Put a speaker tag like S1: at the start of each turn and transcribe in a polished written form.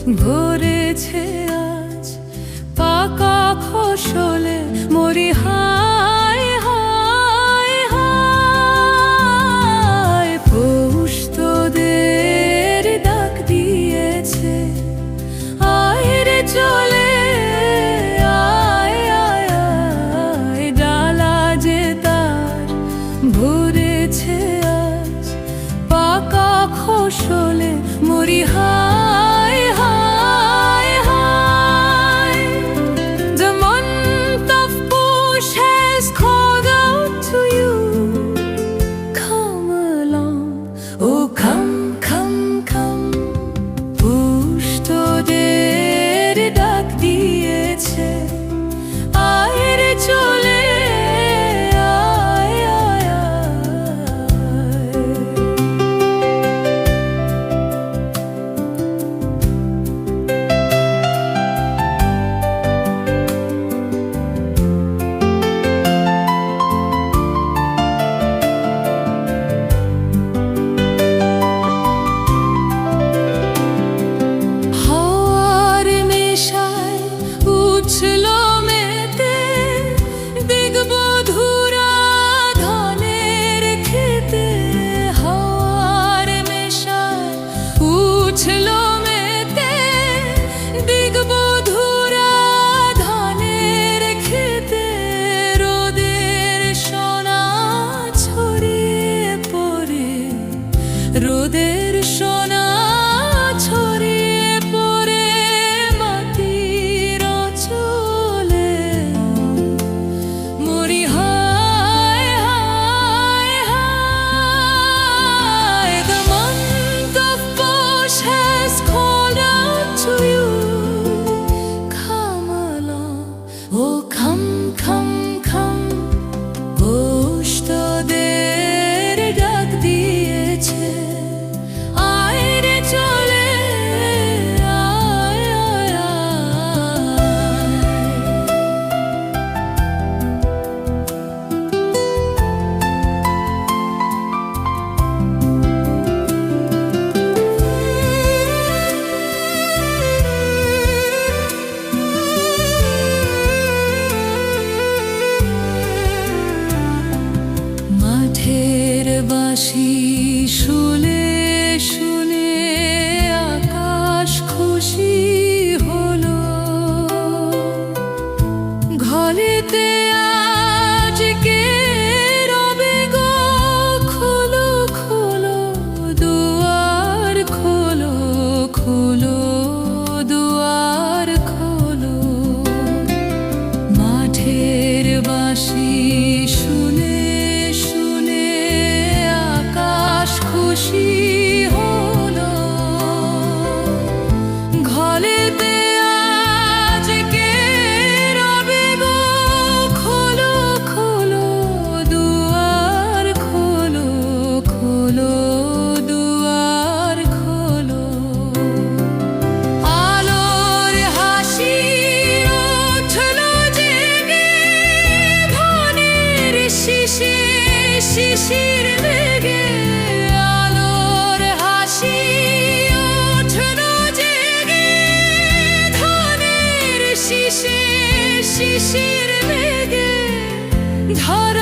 S1: ভরেছে আজ পাকা ফসলে মরি হায় হায় হায়। পৌষ তোদের ডাক দিয়েছে, আয় রে চলে আয় আয় আয়। ডালা যে তার ভরেছে আজ পাকা ফসলে মরি হায় হায় হায়। The month of Push has called out to you. Come along, oh come, come, come. Push তোদের ডাক দিয়েছে, আয় রে চলে আয় আয় আয়। হাওয়ার নেশায় উঠলো মেতে দিগবধূরা ধানের খেতে। হাওয়ার নেশায় উঠলো মেতে দিগবধূরা ধানের খেতে। রোদের সোনা ছড়িয়ে পড়ে, রোদের সোনা ছড়িয়ে পড়ে মাটির চলে মরি হায় হায় হায়। The month of Push has called out to you. Come along, oh come, come, come. Push তোদের ডাক দিয়েছে, আয় রে চলে আয় আয় মাঠের বাঁশি শুনে শুনে আকাশ খুশি হলো। ঘরেতে আজকে রবে গো খোলো খোলো দুয়ার খোলো খোলো দুয়ার খোলো। মাঠের বাঁশি শুনে শুনে আকাশ খুশি হলো। ঘরেতে আজকে রবে গো খোলো খোলো দুয়ার খোলো খোলো দুয়ার খোলো। আলোর হাসি উঠলো জেগে ধানের শিশে শিশির বেগে। আলোর হাসি উঠলো জেগে ধানের শিশে শিশির বেগে। ধর